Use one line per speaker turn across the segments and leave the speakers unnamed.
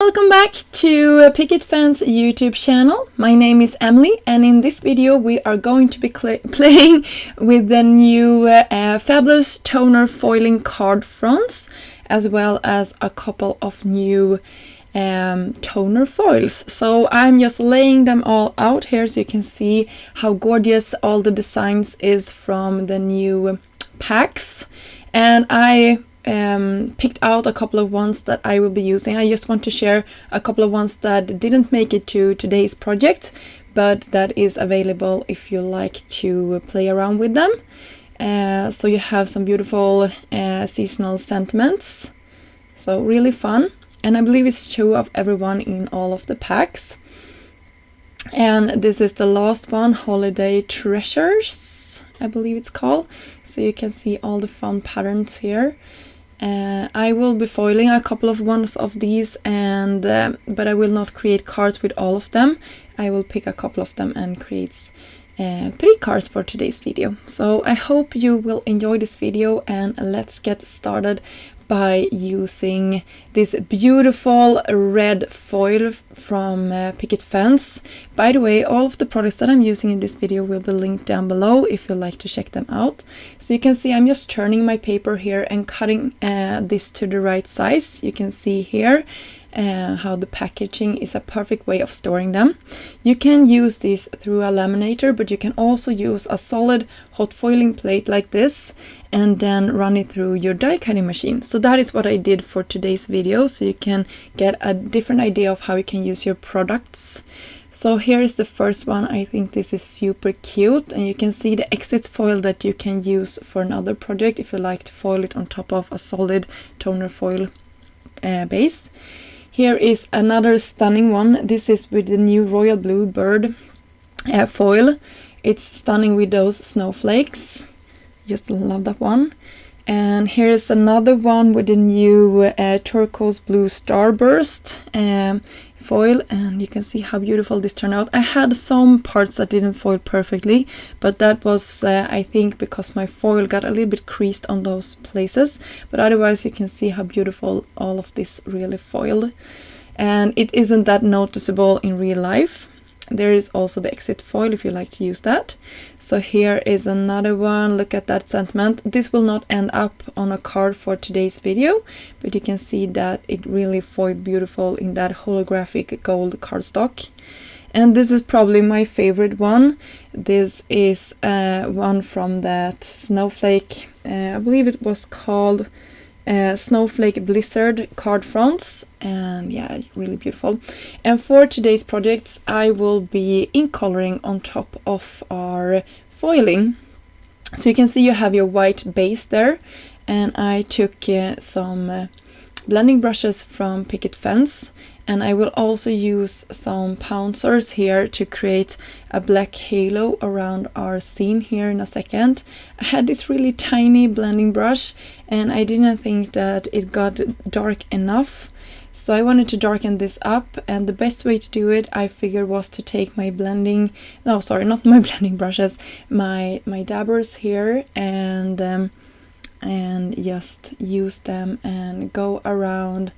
Welcome back to Picket Fence YouTube channel. My name is Emily, and in this video we are going to be playing with the new fabulous toner foiling card fronts, as well as a couple of new toner foils. So I'm just laying them all out here so you can see how gorgeous all the designs is from the new packs. And I picked out a couple of ones that I will be using. I just want to share a couple of ones that didn't make it to today's project, but that is available if you like to play around with them. So you have some beautiful seasonal sentiments, so really fun, and I believe it's true of everyone in all of the packs. And this is the last one, Holiday Treasures, I believe it's called. So you can see all the fun patterns here. I will be foiling a couple of ones of these, and but I will not create cards with all of them. I will pick a couple of them and create pretty cards for today's video. So I hope you will enjoy this video, and let's get started by using this beautiful red foil from Picket Fence. By the way, all of the products that I'm using in this video will be linked down below if you'd like to check them out. So you can see I'm just turning my paper here and cutting this to the right size. You can see here how the packaging is a perfect way of storing them. You can use this through a laminator, but you can also use a solid hot foiling plate like this and then run it through your die cutting machine. So that is what I did for today's video, so you can get a different idea of how you can use your products. So here is the first one. I think this is super cute, and you can see the exit foil that you can use for another project if you like to foil it on top of a solid toner foil base. Here is another stunning one. This is with the new royal blue bird foil. It's stunning with those snowflakes. Just love that one. And here's another one with the new turquoise blue starburst foil, and you can see how beautiful this turned out. I had some parts that didn't foil perfectly, but that was I think because my foil got a little bit creased on those places, but otherwise you can see how beautiful all of this really foiled, and it isn't that noticeable in real life. There is also the exit foil if you like to use that. So here is another one. Look at that sentiment. This will not end up on a card for today's video, but you can see that it really foiled beautiful in that holographic gold cardstock. And this is probably my favorite one. This is one from that snowflake, I believe it was called Snowflake Blizzard card fronts, and yeah, really beautiful. And for today's projects I will be ink coloring on top of our foiling. So you can see you have your white base there, and I took some blending brushes from Picket Fence, and I will also use some pouncers here to create a black halo around our scene here in a second. I had this really tiny blending brush, and I didn't think that it got dark enough. So I wanted to darken this up, and the best way to do it, I figured, was to take my blending, no sorry, not my blending brushes, my dabbers here, and just use them and go around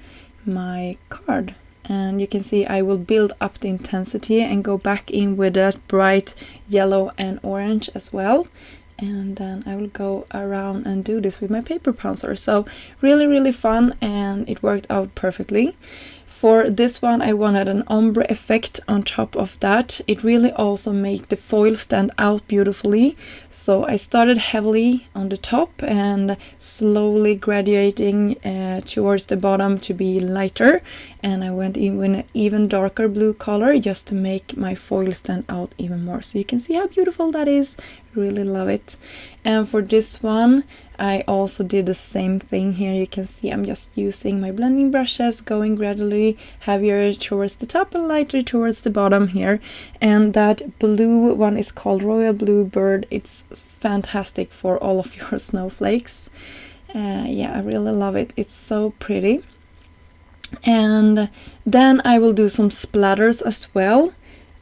my card. And you can see I will build up the intensity and go back in with that bright yellow and orange as well. And then I will go around and do this with my paper pouncer. So really fun, and it worked out perfectly. For this one I wanted an ombre effect on top of that. It really also made the foil stand out beautifully. So I started heavily on the top and slowly graduating towards the bottom to be lighter. And I went in with an even darker blue color just to make my foil stand out even more. So you can see how beautiful that is. Really love it. And for this one I also did the same thing here. You can see I'm just using my blending brushes, going gradually heavier towards the top and lighter towards the bottom here. And that blue one is called Royal Blue Bird. It's fantastic for all of your snowflakes. Yeah, I really love it. It's so pretty. And then I will do some splatters as well.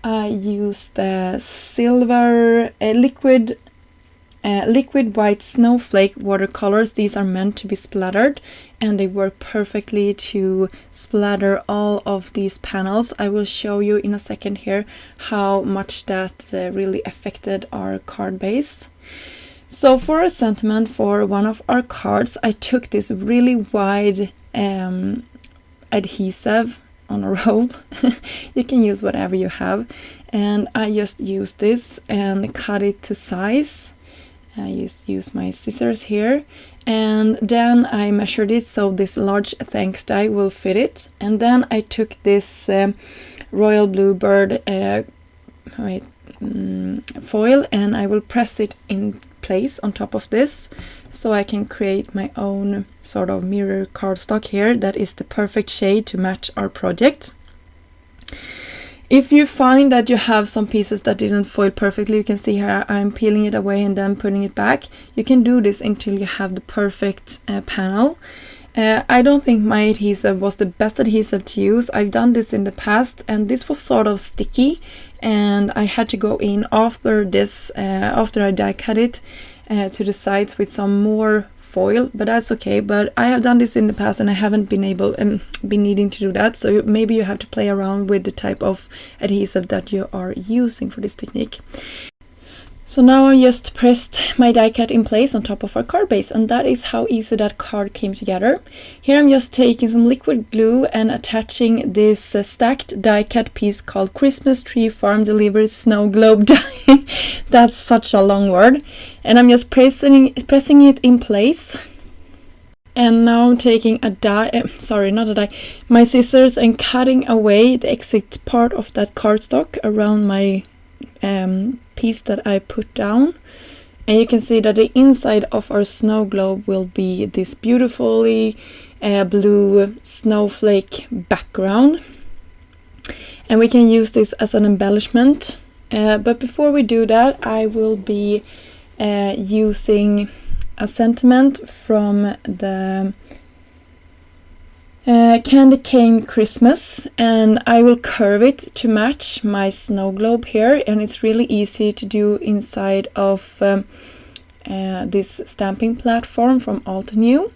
I use the silver liquid liquid white snowflake watercolors. These are meant to be splattered, and they work perfectly to splatter all of these panels. I will show you in a second here how much that really affected our card base. So for a sentiment for one of our cards, I took this really wide adhesive on a roll. You can use whatever you have, and I just used this and cut it to size. I just use my scissors here, and then I measured it so this large thanks die will fit it. And then I took this royal bluebird foil, and I will press it in place on top of this, so I can create my own sort of mirror cardstock here that is the perfect shade to match our project. If you find that you have some pieces that didn't foil perfectly, you can see here I'm peeling it away and then putting it back. You can do this until you have the perfect panel. I don't think my adhesive was the best adhesive to use. I've done this in the past, and this was sort of sticky, and I had to go in after this, after I die cut it to the sides with some more foil, but that's okay. But I have done this in the past and I haven't been needing to do that, so maybe you have to play around with the type of adhesive that you are using for this technique. So now I just pressed my die cut in place on top of our card base, and that is how easy that card came together. Here I'm just taking some liquid glue and attaching this stacked die cut piece called Christmas Tree Farm Delivery Snow Globe Die. That's such a long word. And I'm just pressing it in place. And now I'm taking a my scissors, and cutting away the exit part of that cardstock around my piece that I put down. And you can see that the inside of our snow globe will be this beautifully blue snowflake background, and we can use this as an embellishment. But before we do that, I will be using a sentiment from the Candy Cane Christmas, and I will curve it to match my snow globe here, and it's really easy to do inside of this stamping platform from Altenew.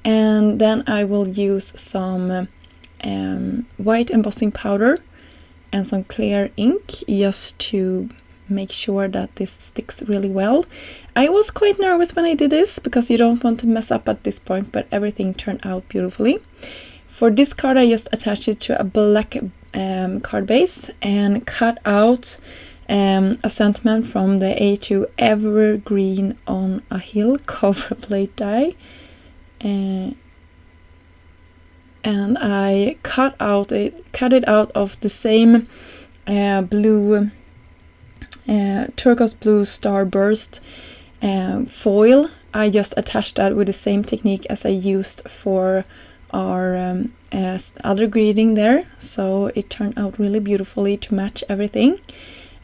And then I will use some white embossing powder and some clear ink just to make sure that this sticks really well. I was quite nervous when I did this because you don't want to mess up at this point, but everything turned out beautifully. For this card, I just attached it to a black card base and cut out a sentiment from the A2 Evergreen on a Hill cover plate die. And I cut it out of the same blue turquoise blue starburst foil. I just attached that with the same technique as I used for our other greeting there, so it turned out really beautifully to match everything.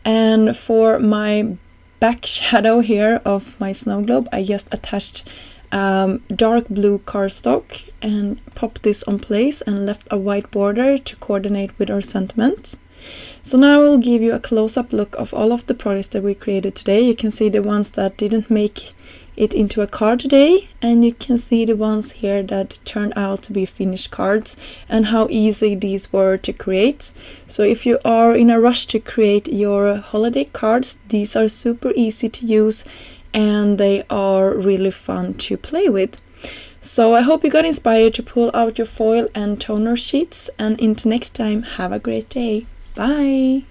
And for my back shadow here of my snow globe, I just attached dark blue cardstock and popped this on place and left a white border to coordinate with our sentiment. So now I will give you a close-up look of all of the products that we created today. You can see the ones that didn't make it into a card today, and you can see the ones here that turned out to be finished cards and how easy these were to create. So if you are in a rush to create your holiday cards, these are super easy to use and they are really fun to play with. So I hope you got inspired to pull out your foil and toner sheets, and until next time, have a great day. Bye!